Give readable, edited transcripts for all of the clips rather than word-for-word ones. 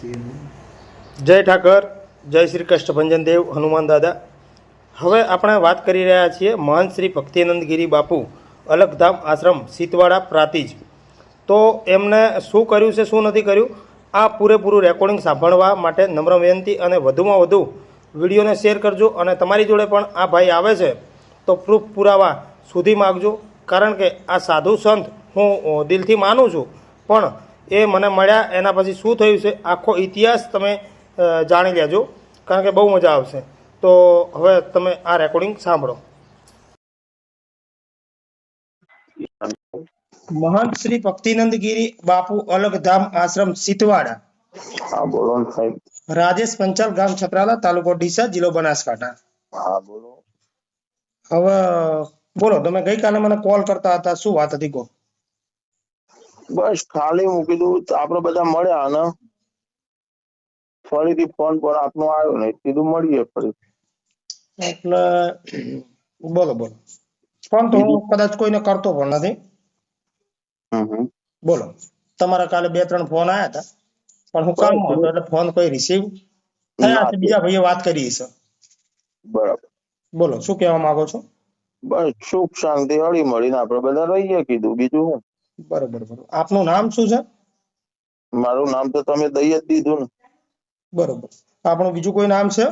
જય ઠાકર, જય શ્રી કષ્ટભંજન દેવ હનુમાન દાદા. હવે આપણે વાત કરી રહ્યા છીએ મહંત શ્રી ભક્તિનંદગીરી બાપુ અલગધામ આશ્રમ સીતવાડા પ્રાતિજ. તો એમને શું કર્યું છે, શું નથી કર્યું, આ પૂરેપૂરું રેકોર્ડિંગ સાંભળવા માટે નમ્ર વિનંતી, અને વધુમાં વધુ વિડીયોને શેર કરજો. અને તમારી જોડે પણ આ ભાઈ આવે છે તો પ્રૂફ પુરાવા સુધી માગજો, કારણ કે આ સાધુ સંત હું દિલથી માનું છું, પણ એ મને મળ્યા એના પછી શું થયું છે આખો ઇતિહાસ તમે જાણી લેજો, કારણ કે બહુ મજા આવશે. તો હવે તમે આ રેકોર્ડિંગ સાંભળો. મહંત શ્રી ભક્તિનંદગીરી બાપુ અલગધામ આશ્રમ સીતવાડા. હા બોલો ને સાહેબ. રાજેશ પંચાલ, ગામ છપરાલા, તાલુકો ડીસા, જિલ્લો બનાસકાંઠા. હા બોલો. હવે બોલો, તમે ગઈકાલે મને કોલ કરતા હતા, શું વાત હતી કહો? બસ ખાલી હું કીધું આપડે બધા મળ્યા અને ફરીથી ફોન પર આપનો આવ્યો ને કીધું મળીએ ફરી. એટલે બોલો બોલો. ફોન તો હું કદાચ કોઈને કરતો પણ નથી. બોલો, તમારા કાલે 2-3 ફોન આવ્યા હતા, પણ હું કામમાં હતો એટલે ફોન કોઈ રિસીવ થયા છે, બીજા ભાઈએ વાત કરી છે. બરાબર. બોલો, શું કહેવા માંગો છો? બસ સુખ શાંતિ હળી મળીને આપડે બધા રહીએ કીધું, બીજું શું. બરોબર બરોબર. આપનું નામ શું છે? મારું નામ તો તમે દઈ જ દીધું ને. બરોબર. આપણું બીજું કોઈ નામ છે?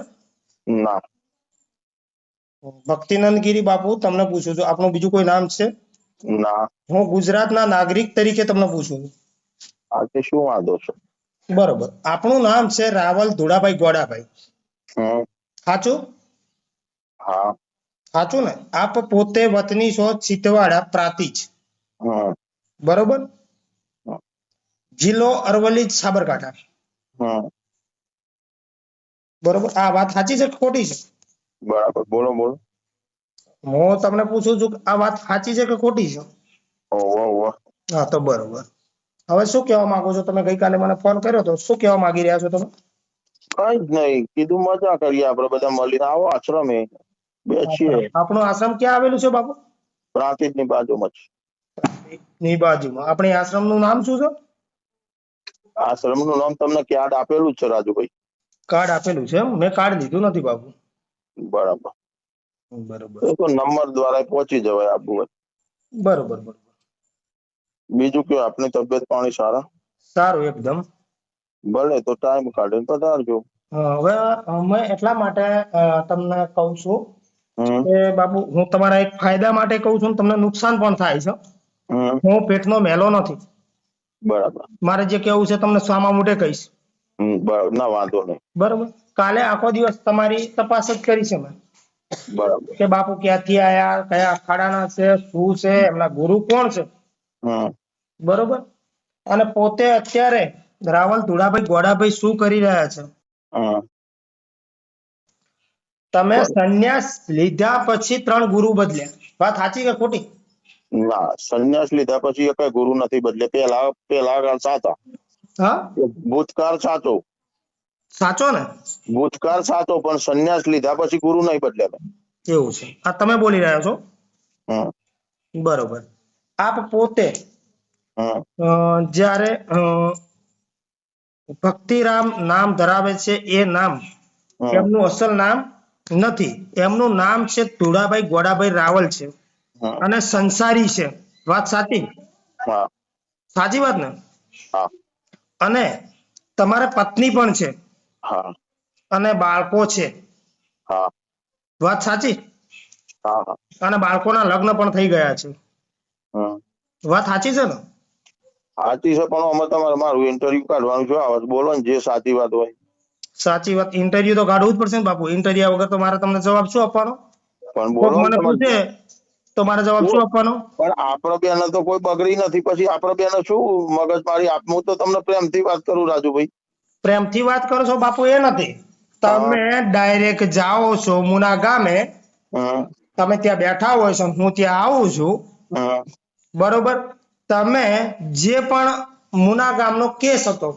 ના. ભક્તિનંદગીરી બાપુ તમને પૂછું છું, આપણું બીજું કોઈ નામ છે? ના. હું ગુજરાતના નાગરિક તરીકે તમને પૂછું છું. આ તે શું વાંધો છે? બરોબર. આપણું નામ છે રાવલ ધોળાભાઈ ગોડાભાઈ. સાચું? હા. સાચું ને? આપ પોતે વતની છો સીતવાડા પ્રાતિજ. બરોબર. જિલ્લો અરવલ્લી, સાબરકાંઠા. બરોબર. આ વાત સાચી છે કે ખોટી છે? બરાબર. બોલો બોલો. હું તમને પૂછું છું, આ વાત સાચી છે કે ખોટી છે? હા, તો બરોબર. હવે શું કહેવા માંગો છો તમે? ગઈકાલે મને ફોન કર્યો તો શું કહેવા માંગી રહ્યા છો તમે? કઈ જ નહીં, કીધું મજા કરીએ આપડે બધા મળીને, આવો આશ્રમે બેસીએ. આપણું આશ્રમ ક્યાં આવેલું છે બાપુ? પ્રાંતિજ ની બાજુમાં છે. ની બાજુમાં. આપણી આશ્રમ નું નામ શું છે? આશ્રમ નું નામ તમને કાર્ડ આપેલું છે રાજુભાઈ. કાર્ડ આપેલું છે? મેં કાર્ડ લીધું નથી બાપુ. બરાબર. બરોબર. તો નંબર દ્વારા પહોંચી જવાય આપવું. બરોબર બરોબર. બીજું કયો, આપની તબિયત પાણી સારા? સારું એકદમ. ભલે, તો ટાઈમ કાઢીને પધારજો. હવે અમે એટલા માટે તમને કહું છું કે બાપુ, હું તમારા એક ફાયદા માટે કહું છું, તમને નુકસાન પણ થાય છે. હું પેટનો મેલો નથી. બરાબર. મારે જે કેવું છે તમને સામા મોઢે કહીશ. બરાબર, ના વાંધો નહીં. બરોબર. કાલે આખો દિવસ તમારી તપાસ જ કરી છે મેં. બરાબર. કે બાપુ ક્યાંથી આયા, કયા અખાડાના છે, શું છે, એમના ગુરુ કોણ છે. બરોબર. અને પોતે અત્યારે રાવલ ધોળાભાઈ ગોડાભાઈ શું કરી રહ્યા છે? તમે સંન્યાસ લીધા પછી 3 ગુરુ બદલ્યા. વાત સાચી કે ખોટી? ના, સંન્યાસ લીધા પછી એ કઈ ગુરુ નથી બદલે. પેલા સાચા. હા, ભૂતકાળ સાચો. સાચો ને? ભૂતકાળ સાચો, પણ સંન્યાસ લીધા પછી ગુરુ નહીં બદલ્યા. એવું છે? આ તમે બોલી રહ્યા છો. બરોબર. આપ પોતે જ્યારે ભક્તિરામ નામ ધરાવે છે, એ નામ એમનું અસલ નામ નથી. એમનું નામ છે ધોળાભાઈ ગોડાભાઈ રાવલ છે, અને સંસારી છે. વાત સાચી? સાચી વાત ને? અને તમારે પત્ની પણ છે, અને બાળકો છે. વાત સાચી? અને બાળકોના લગ્ન પણ થઈ ગયા છે. વાત સાચી છે ને? સાચી છે, પણ અમે તમારે મારું ઇન્ટરવ્યુ કાઢવાનું છે. બોલો ને જે સાચી વાત હોય. સાચી વાત. ઇન્ટરવ્યુ તો કાઢવું જ પડશે ને બાપુ. ઇન્ટરવ્યુ વગર તો મારે તમને જવાબ શું આપવાનો? પણ બોલો મને પૂછે તો મારે જવાબ શું આપવાનો? પણ આપણો બેન તો કોઈ બગડી નથી. પછી આપણો બેન શું મગજ મારી હું તો તમને પ્રેમથી વાત કરું રાજુભાઈ. પ્રેમથી વાત કરો છો બાપુ એ નથી. તમે ડાયરેક્ટ જાઓ છો મુના ગામે, તમે ત્યાં બેઠા હોય છો, હું ત્યાં આવું છું. બરોબર. તમે જે પણ મુના ગામનો કેસ હતો,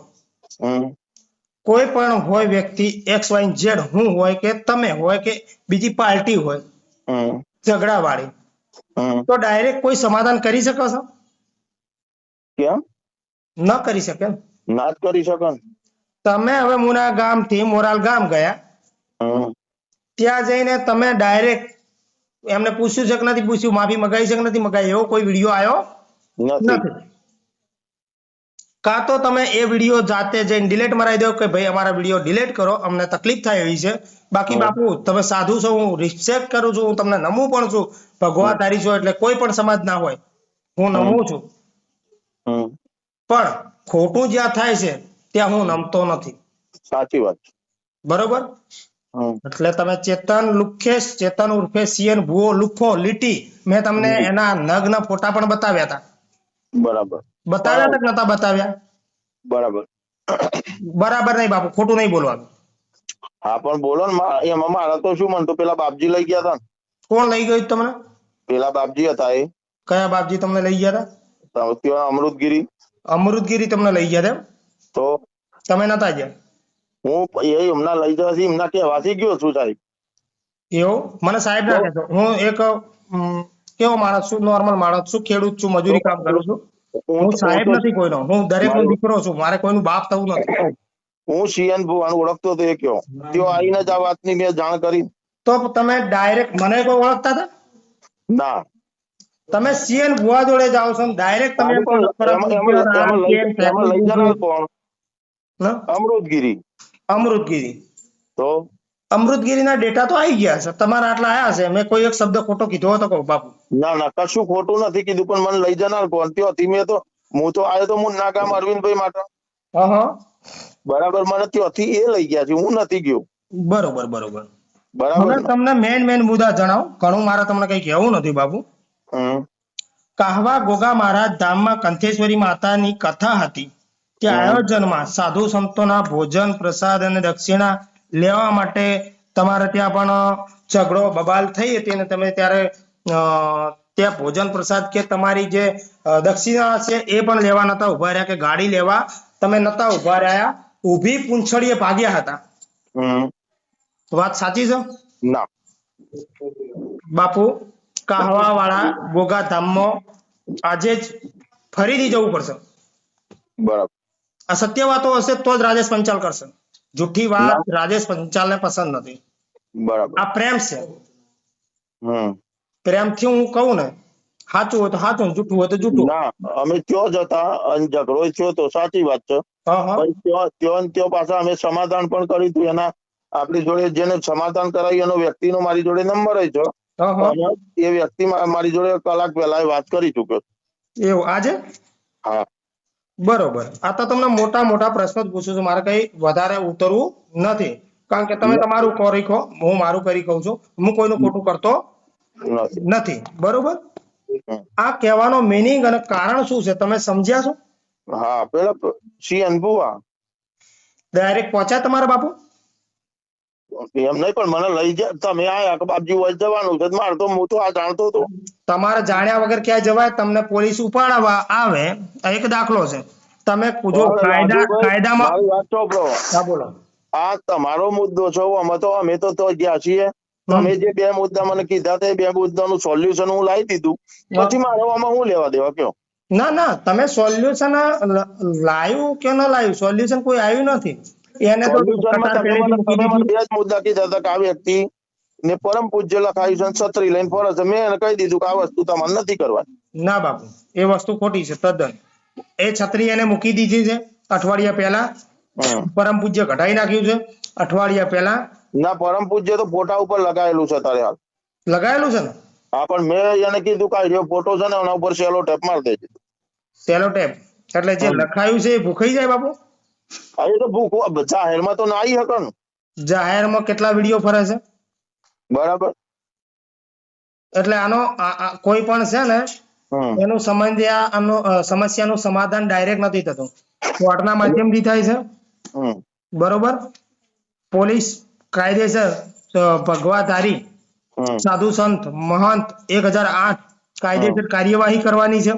કોઈ પણ હોય વ્યક્તિ XYZ, હું હોય કે તમે હોય કે બીજી પાર્ટી હોય ઝઘડા વાળી, તો ડાયરેક્ટ કોઈ સમાધાન કરી શકો છો? કેમ ન કરી શકે? ના જ કરી શકે. તમે હવે મુના ગામથી મોરાલ ગામ ગયા, હમ. ત્યાં જઈને તમે ડાયરેક્ટ એમને પૂછ્યું છે કે નથી પૂછ્યું, માફી મગાવી છે કે નથી મગાવી, એવો કોઈ વિડીયો આવ્યો નથી. નથી. કાં તો તમે એ વિડીયો જાતે જઈને ડિલીટ મરાવી દો કે ભાઈ અમારા વિડીયો ડિલીટ કરો, અમને તકલીફ થાય એવી છે. બાકી બાપુ તમે સાધુ છો, હું રિસ્પેક્ટ કરું છું, હું તમને નમું પણ છું, ભગવા તારી છો એટલે કોઈ પણ સમાજ ના હોય, હું નમું છું. હમ. પણ ખોટું જ્યાં થાય છે ત્યાં હું નમતો નથી. સાચી વાત છે. બરોબર. હમ. એટલે તમે ચેતન લુખેશ, ચેતન ઉર્ફે સીએન ભુવો લુખો લીટી, મેં તમને એના નગ્ન ફોટા પણ બતાવ્યા હતા. બરાબર. બતાવ્યા હતા કે નતા બતાવ્યા? બરાબર. બરાબર નહીં બાપુ, ખોટું નહીં બોલવાનું. હા પણ બોલો ને, એમાં મારા તો શું, મને તો પેલા બાપજી લઈ ગયા હતા ને. કોણ લઈ ગયું તમને? પેલા બાપજી હતા એ. કયા બાપજી તમને લઈ ગયા હતા? ત્યાં અમૃતગીરી. અમૃતગીરી તમને લઈ ગયા હતા એમ? તો તમે નતા ગયા? હું એ એમના લઈ જવાથી એમના કહેવાથી ગયો છું સાહેબ. એવું મને સાહેબ ના કહેતો. હું એક કેવો માણસ છું, નોર્મલ માણસ છું, ખેડૂત છું, મજૂરી કામ કરું છું. હું સાહેબ નથી કોઈનો, હું દરેકનો દીકરો છું, મારે કોઈનું બાપ થવું નથી. હું સીએન ભુવાનું ઓળખતો હતો એ કયો, તેઓ આવીને જ આ વાતની મેં જાણ કરી. તો તમે ડાયરેક્ટ મને કોઈ ઓળખતા હતા? ના. તમે સીએન ભુવા જોડે જાઓ છો, ડાયરેક્ટ તમે એમ કહો છો એમાં લઈ જનાર કોણ? હા? અમૃતગીરી. અમૃતગીરી. તો અમૃતગીરીના ડેટા તો આવી ગયા છે, તમારા આટલા આયા છે. મેં કોઈ એક શબ્દ ખોટો કીધો હતો કહું બાપુ? ના ના, કશું ખોટું નથી કીધું, પણ મને લઈ જનાર કોણ? ત્યાંથી મેં તો હું તો આવ્યો તો મુન્ના ગામ અરવિંદભાઈ માટે. હા. બરાબર. મને ત્યાંથી એ લઈ ગયા છે, હું નથી ગયો. બરોબર બરોબર. બરાબર હવે ને? તમને મેન મુદ્દા જણાવો, ઘણું મારે તમને કઈ કહેવું નથી બાપુ. હમ. કાહવા ગોગા મહારાજ ધામમાં કંથેશ્વરી માતાની કથા હતી. તે આયોજનમાં સાધુ સંતોના ભોજન પ્રસાદ અને દક્ષિણા લેવા માટે તમારે ત્યાં પણ ઝઘડો બબાલ થઈ હતી અને તમે ત્યારે ત્યાં ભોજન પ્રસાદ કે તમારી જે દક્ષિણા છે એ પણ લેવા નતા ઉભા રહ્યા, કે ગાડી લેવા તમે નતા ઉભા રહ્યા, ઊભી પૂંછડીએ ભાગ્યા હતા. હમ. વાત સાચી છે? ના. બાપુ, કાહવા વાળા ગોગા ધામમાં આજે જ ફરીથી જવું પડશે. બરાબર. આ સત્ય વાતો હશે તો જ રાજેશ પંચાલ કરશે. જૂઠી વાત રાજેશ પંચાલને પસંદ નથી. બરાબર. આ પ્રેમ છે. હમ. પ્રેમથી હું કહું ને, સાચું હોય તો સાચું, જૂઠું હોય તો જૂઠું. ના, અમે ત્યાં જ હતા અને ઝઘડો થયો તો સાચી વાત છે. હા હા. પણ ત્યાં પાછા અમે સમાધાન પણ કર્યું હતું. એના આપણી જોડે જેને સમાધાન કરાવ્યું એનો વ્યક્તિનો મારી જોડે નંબર છે. હા હા. અને એ વ્યક્તિ મારી જોડે કલાક પહેલા વાત કરી ચુક્યો. એવું આજે? હા. બરોબર. આ તો તમને મોટા મોટા પ્રશ્નો જ પૂછું છું, મારે કઈ વધારે ઉતરવું નથી. કારણ કે તમે તમારું કરી કહો, હું મારું કરી કહું છું. હું કોઈનું ખોટું કરતો નથી. બરોબર. આ કહેવાનો મિનિંગ અને કારણ શું છે તમે સમજ્યા છો? હા. પેલા સીએન ભુવા ડાયરેક્ટ પહોંચ્યા તમારા બાપુ? એમ નહીં, પણ મને લઈ જાય તમે આયા કે બાપજી હોય જવાનું છે મારે તો, હું તો આ જાણતો હતો. તમારે જાણ્યા વગર ક્યાં જવાય? તમને પોલીસ ઉપાડવા આવે, એક દાખલો છે. તમે જો કાયદામાં મારી વાત સાંભળો. હા બોલો. આ તમારો મુદ્દો છે, અમે તો ગયા છીએ. તમે જે બે મુદ્દા મને કીધા તે બે મુદ્દાનું સોલ્યુશન હું લાવી દીધું, પછી મારે આમાં હું લેવા દેવા કયો? ના ના, તમે સોલ્યુશન લાવ્યું કે ન લાવ્યું, સોલ્યુશન કોઈ આવ્યું નથી. એને તો તમે મને બે જ મુદ્દા કીધા હતા કે આ વ્યક્તિ ને પરમ પૂજ્ય લખાયું છે, છત્રી લઈને ફરે છે. મેં એને કહી દીધું કે આ વસ્તુ તમારે નથી કરવાની. ના બાપુ, એ વસ્તુ ખોટી છે તદ્દન. એ છત્રી એને મૂકી દીધી છે અઠવાડિયા પહેલા. પરમ પૂજ્ય કઢાઈ નાખ્યું છે અઠવાડિયા પહેલા. ના, પરમ પૂજ્ય તો ફોટા ઉપર લગાવેલું છે તારે હાલ. લગાવેલું છે ને? હા, પણ મેં એને કીધું કે આ ફોટો છે ને એના ઉપર સેલો ટેપ મારી દેજો. સેલો ટેપ એટલે જે લખાયું છે એ ભૂખાઈ જાય બાપુ? હા, એ તો ભૂખ જાહેરમાં તો ના આવી શકે ને. જાહેરમાં કેટલા વિડીયો ફરે છે? બરાબર. એટલે આનો કોઈ પણ છે ને એનું સમસ્યાનું સમાધાન ડાયરેક્ટ નથી થતું, કોર્ટના માધ્યમથી થાય છે. બરોબર. પોલીસ કાયદેસર ભગવાધારી સાધુ સંત મહંત 1008 કાયદેસર કાર્યવાહી કરવાની છે.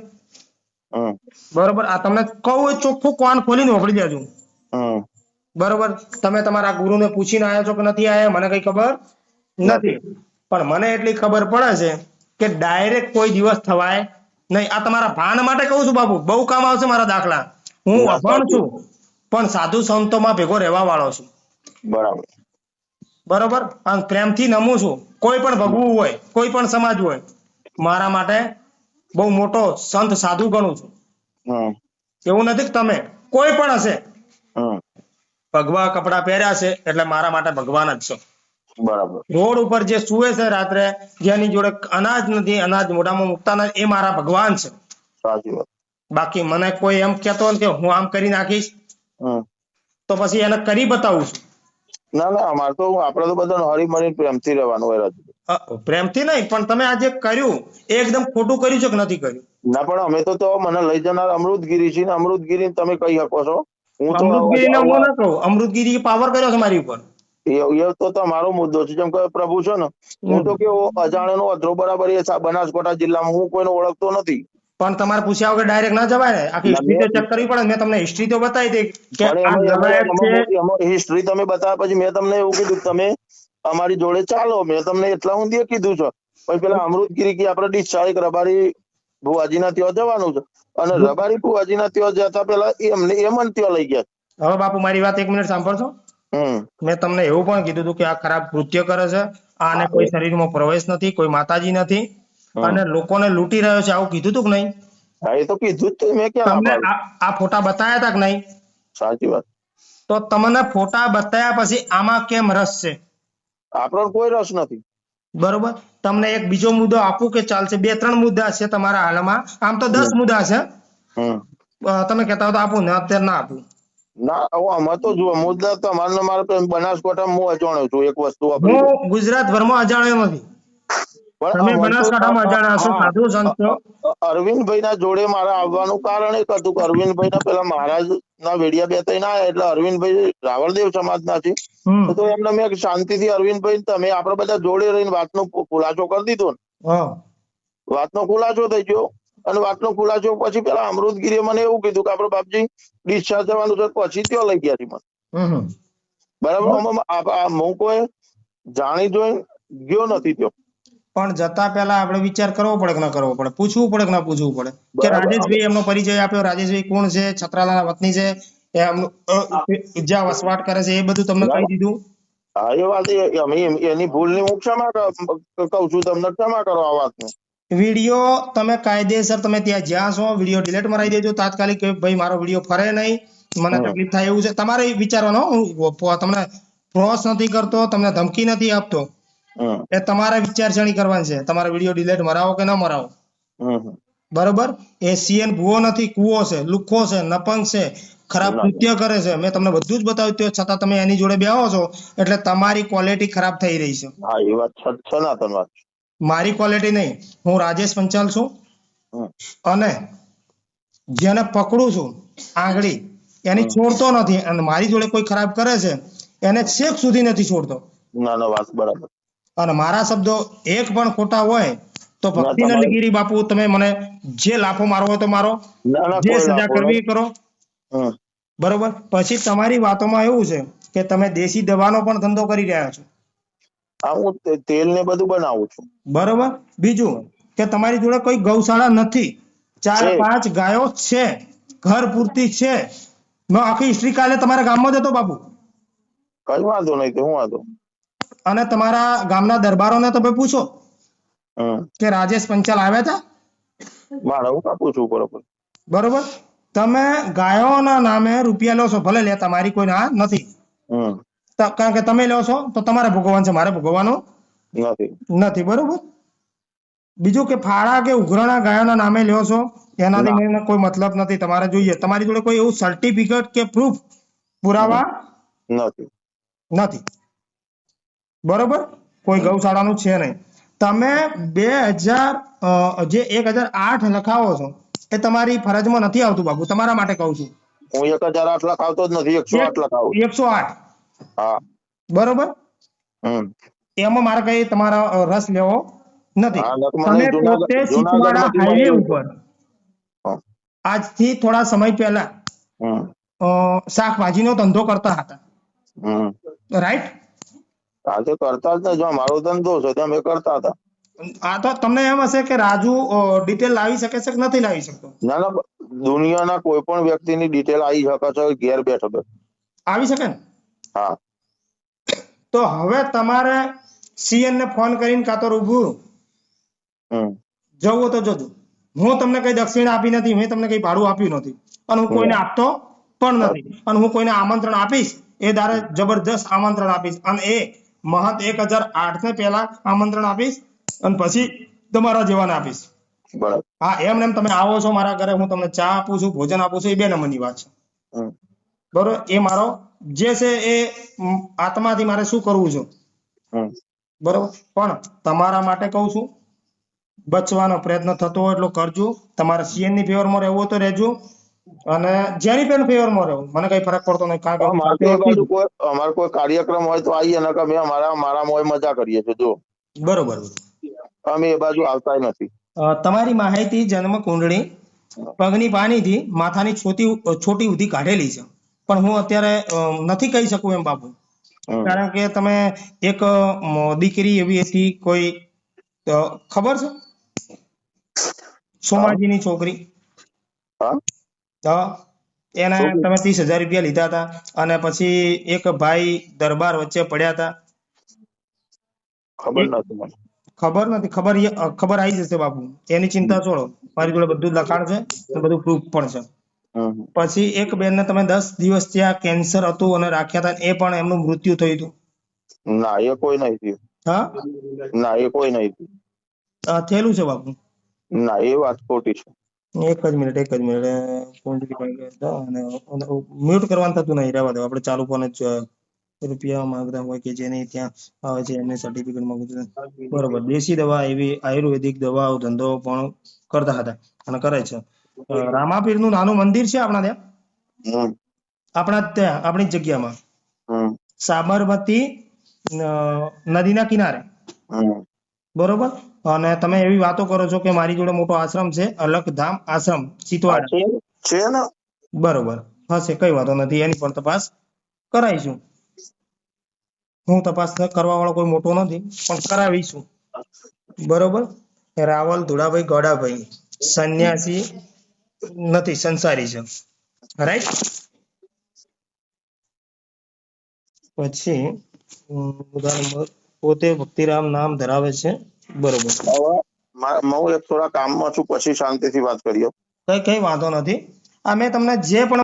બરોબર. આ તમને કહું એ ચોખ્ખું કાન ખોલીને વાપરી દેજો. બરોબર. તમે તમારા ગુરુને પૂછીને આવ્યા છો કે નથી આવ્યા મને કઈ ખબર નથી, પણ મને એટલી ખબર પડે છે કે ડાયરેક્ટ કોઈ દિવસ થવાય નહીં. આ તમારા ભાન માટે કહું છું બાપુ, બહુ કામ આવશે મારા દાખલા. હું અભણ છું, પણ સાધુ સંતોમાં ભેગો રહેવા વાળો છું. બરાબર. બરોબર, અને પ્રેમથી નમું છું. કોઈ પણ ભગવું હોય, કોઈ પણ સમાજ હોય, મારા માટે બહુ મોટો સંત સાધુ ગણું છું. હમ એવું નથી કે તમે કોઈ પણ હશે હમ ભગવા કપડા પહેર્યા છે એટલે મારા માટે ભગવાન જ છો. બરાબર. રોડ ઉપર જે સુવે છે રાત્રે, જેની જોડે અનાજ નથી, અનાજ મોઢામાં મૂકતા નથી, એ મારા ભગવાન છે. સાચી વાત. બાકી મને કોઈ એમ કહેતો હોય કે હું આમ કરી નાખીશ, હમ તો પછી એને કરી બતાવું છું. ના ના, અમારે તો આપડે તો બધા હળી મળીને પ્રેમથી રહેવાનું હોય રાજુ. પ્રેમથી નહીં, પણ તમે આજે કર્યું એ એકદમ ખોટું કર્યું છે કે નથી કર્યું? ના પણ અમે તો મને લઈ જનાર અમૃતગીરી છે ને અમૃતગીરી તમે કહી શકો છો. હું તો અમૃતગીરીને હું ના કહું, અમૃતગીરી પાવર કર્યો છે મારી ઉપર. એ તો તમારો મુદ્દો છે. જેમ કે પ્રભુ છે ને, હું તો કેવો અજાણ્યાનો અધરો બરાબર એ બનાસકાંઠા જિલ્લામાં હું કોઈને ઓળખતો નથી. પણ તમારે પૂછ્યા વગર ડાયરેક્ટ ના જવાય ને, આખી ના, હિસ્ટ્રી તો ચેક કરવી પડે. મેં તમને હિસ્ટ્રી તો બતાવી દઈ કે પણ આ જવાયક છે. એમાં હિસ્ટ્રી તમે બતાવ્યા પછી મેં તમને એવું કીધું કે તમે અમારી જોડે ચાલો. મેં તમને એટલા ઊંધી કીધું છે. પછી પેલા અમૃતગીરી કે આપણે ડિસ્ચાર્જ રબારી ભુવાજીના ત્યાં જવાનું છે, અને રબારી ભુવાજીના ત્યાં જતા પેલા એમને એ મને ત્યાં લઈ ગયા. હવે બાપુ મારી વાત એક મિનિટ સાંભળશો? હમ મેં તમને એવું પણ કીધું હતું કે આ ખરાબ કૃત્ય કરે છે, આને હા, કોઈ શરીરમાં પ્રવેશ નથી, કોઈ માતાજી નથી, હમ અને લોકોને લૂંટી રહ્યો છે, આવું કીધું હતું કે નહીં? હા, એ તો કીધું જ મેં ક્યાં ના તમને પાડું. આ ફોટા બતાયા હતા કે નહીં? સાચી વાત. તો તમને ફોટા બતાયા પછી આમાં કેમ રસ છે? આપણો કોઈ રસ નથી. બરોબર, તમને એક બીજો મુદ્દો આપું કે ચાલશે? બે ત્રણ મુદ્દા છે તમારા હાલમાં, આમ તો 10 હમ મુદ્દા છે. હમ તમે કહેતા હો તો આપું ને, અત્યારે ના આપું. ના, હવે આમાં તો જુઓ મુદ્દા તમારે મારે બનાસકાંઠામાં હું અજાણ્યો છું. એક વસ્તુ આપણી છે. હું ગુજરાત ભરમાં અજાણ્યો નથી. પણ તમે અમર તો બનાસકાંઠામાં અજાણ્યા છો, સાધુ સંતો. અરવિંદભાઈ ના જોડે મારે આવવાનું કારણ એક હતું કે અરવિંદભાઈ ના પેલા મહારાજ ના વેડિયા બે ત્રણ આયા, એટલે અરવિંદભાઈ રાવળદેવ સમાજ ના છે. હમ તો એમને મેં શાંતિથી અરવિંદભાઈ તમે આપણે બધા જોડે રહીને વાતનો ખુલાસો કરી દીધો ને, હા વાતનો ખુલાસો થઈ ગયો. અને વાતનો ખુલાસો પછી પેલા અમૃતગીરીએ મને એવું કીધું કે આપણે બાપજી ડિસ્ચાર્જ જવાનું છે, પછી ત્યાં લઈ ગયા છે મને. હમ બરાબર. હું કોઈ જાણી જોઈ ગયો નથી ત્યાં. પણ જતા પહેલા આપણે વિચાર કરવો પડે કે ના કરવો પડે? પૂછવું પડે કે ના પૂછવું પડે? કે બરાબર. રાજેશભાઈ એમનો પરિચય આપ્યો, રાજેશભાઈ કોણ છે, છત્રાલાના વતની છે, એમનું જ્યાં વસવાટ કરે છે, એ બધું તમને ના, કહી દીધું. હા, એ વાત અમે એની ભૂલની હું ક્ષમા કહું છું, તમને ક્ષમા કરો આ વાતને. વિડીયો તમે કાયદેસર તમે ત્યાં જ્યાં છો, વિડીયો ડિલીટ મરાવી દેજો તાત્કાલિક, કે ભાઈ મારો વિડીયો ફરે નહીં, મને હમ તકલીફ થાય એવું છે. તમારે વિચારવાનો, હું તમને ક્રોસ નથી કરતો, તમને ધમકી નથી આપતો. હમ એ તમારે વિચારસરણી કરવાની છે, તમારે વિડીયો ડિલીટ મરાવો કે ન મરાવો. હમ બરોબર. એ સીએન ભૂવો નથી, કૂવો છે, લુખ્ખો છે, નપંગ છે, ખરાબ ના, કૃત્ય કરે છે. મેં તમને બધું જ બતાવ્યું, તે છતાં તમે એની જોડે બેહો છો, એટલે તમારી ક્વોલિટી ખરાબ થઈ રહી છે. હા, એ વાત સનાતન વાત. મારી ક્વોલિટી નહીં. હું રાજેશ પંચાલ છું, હમ અને જેને પકડું છું આંગળી, એની હમ છોડતો નથી, અને મારી જોડે કોઈ ખરાબ કરે છે એને છેક સુધી નથી છોડતો. ના ના, વાત બરાબર. અને મારા શબ્દો એક પણ ખોટા હોય તો ના ભક્તિનંદ તમારે ગીરી બાપુ, તમે મને જે લાફો મારવો હોય તો મારો, ના ના, જે કોઈ સજા લાભો કરવી નહીં. એ કરો. હમ બરોબર. પછી તમારી વાતોમાં એવું છે કે તમે દેશી દવાનો પણ ધંધો કરી રહ્યા છો. હા, હું તેલ ને બધું બનાવું છું. બરોબર. બીજું કે તમારી જોડે કોઈ ગૌશાળા નથી, ચાર છે. પાંચ ગાયો છે, ઘર પૂરતી છે. મેં આખી હિસ્ટ્રી કાલે તમારા ગામમાં જ હતો બાપુ. કઈ વાંધો નહીં, તો હું વાંધો. અને તમારા ગામના દરબારોને તમે પૂછો હમ કે રાજેશ પંચાલ આવ્યા હતા. મારે હું કાપું છું બરોબર. બરોબર. તમે ગાયોના નામે રૂપિયા લો છો, ભલે લેતા, મારી કોઈ ના નથી. હમ કારણ કે તમે લો છો તો તમારે ભોગવવાનું છે, મારે ભોગવવાનું નથી. નથી. બરોબર. બીજું કે ફાળા કે ઉઘરાણા ગાયોના નામે લ્યો છો, એનાથી ના મને કોઈ મતલબ નથી. તમારે જોઈએ, તમારી જોડે કોઈ એવું સર્ટિફિકેટ કે પ્રૂફ, હમ પુરાવા નથી. નથી. બરોબર. કોઈ હમ ગૌશાળાનું છે નહીં. તમે 1008 લખાવો છો, એ તમારી ફરજમાં નથી આવતું બાબુ, તમારા માટે કહું છું. હું 1008 લખાવતો જ નથી, 108 લખાવું છું. 108. હા. બરોબર. હમ એમાં મારે કઈ તમારો રસ લેવો નથી. હા, મને તમે પોતે જુનાગઢ સીતવાડા માંથી હાઈવે મળેલું છે. ઉપર હા. આજથી થોડા સમય પહેલા હમ શાકભાજીનો ધંધો કરતા હતા, હમ રાઈટ? આજે કરતા જ નહીં, જો મારો ધંધો છે ત્યાં અમે કરતા હતા. આ તો તમને એમ હશે કે રાજુ ડિટેલ લાવી શકે છે કે નથી લાવી શકતો? ના ના, દુનિયાના કોઈ પણ વ્યક્તિની ડિટેલ આવી શકે છે ઘેર બેઠો બેઠો. આવી શકે ને? હા. તો હવે તમારે સીએન ને ફોન કરીને કાં તો રૂબરૂ હમ જવું હોય તો જજો. હું તમને કઈ દક્ષિણા આપી નથી, મેં તમને કઈ ભાડું આપ્યું નથી, અને હું કોઈને આપતો પણ નથી. અને હું કોઈને આમંત્રણ આપીશ એ દારે જબરદસ્ત આમંત્રણ આપીશ, અને એ મહંત 1008 ને પહેલા આમંત્રણ આપીશ, અને પછી તમારા જેવાને આપીશ. બરાબર. હા, એમ ને એમ તમે આવો છો મારા ઘરે, હું તમને ચા આપું છું, ભોજન આપું છું, એ 2 નંબરની વાત છે. હમ બરોબર? એ મારો જે છે એ આત્માથી મારે શું કરવું છે. હમ બરોબર? પણ તમારા માટે કહું છું, બચવાનો પ્રયત્ન થતો હોય એટલો કરજો. તમારે સીએન ની ફેવરમાં રહેવું હોય તો રહેજો, અને જેની પણ ફેવરમાં રહેવું, મને કઈ ફરક પડતો નહીં, કારણ કે હું અમારે સાથે તો એ હોત બાજુ નહીં. અમારે કોઈ કાર્યક્રમ હોય તો આવીએ, ને અમે મારા મોય મજા કરીએ છીએ. જો બરોબર. અમે એ બાજુ આવતા નથી. તમારી માહિતી જન્મ કુંડળી પગની પાનીથી માથાની છોટી સુધી કાઢેલી છે, પણ હું અત્યારે નથી કહી શકું એમ બાપુ, હમ કારણ કે તમે એક દીકરી એવી હતી કોઈ, ખબર છે? હા સોમાજીની છોકરી. હા. હા, એને શું તમે 30,000 રૂપિયા લીધા હતા, અને પછી એક ભાઈ દરબાર વચ્ચે પડ્યા હતા. ખબર એ નથી મને. ખબર નથી? ખબર આવી જશે બાપુ, એની ચિંતા છોડો. મારી જોડે બધું જ લખાણ છે, અને બધું પ્રૂફ પણ છે. હમ પછી એક બેનને તમે 10 દિવસ ત્યાં કેન્સર હતું અને રાખ્યા હતા, એ પણ એમનું મૃત્યુ થયું હતું. ના, એ કોઈ નહીં થયું. હા, ના, એ કોઈ નહીં થયું. થયેલું છે બાપુ. ના, એ વાત ખોટી છે. એક જ મિનિટ. મ્યુટ કરવાનું થતું નહીં, રહેવા દો. આપણે ચાલુ ફોન જ રૂપિયા માંગતા હોય કે જેને ત્યાં આવે છે એમને સર્ટિફિકેટ માંગવું છે. બરોબર. દેશી દવા, એવી આયુર્વેદિક દવાઓ ધંધો પણ કરતા હતા અને કરે છે. રામાપીર નું નાનું મંદિર છે આપણા ત્યાં, હમ આપણી જગ્યામાં, હમ સાબરમતી નદીના કિનારે. હમ બરોબર. અને તમે એવી વાતો કરો છો કે મારી જોડે મોટો આશ્રમ છે, અલખધામ આશ્રમ, હા, સીતવાડા. છે ને. બરોબર. હશે, કઈ વાતો નથી, એની પણ તપાસ કરાવીશું. હું તપાસ કરવા વાળો કોઈ મોટો નથી, પણ કરાવીશું. બરોબર. રાવલ ધુળાભાઈ ગોડાભાઈ સંન્યાસી નથી, સંસારી છે. રાઈટ. પછી પોતે ભક્તિરામ નામ ધરાવે છે. બરોબર. હવે હું એક થોડા કામમાં છું, પછી શાંતિથી વાત કરીએ. કઈ વાંધો નથી. આ મેં તમને જે પણ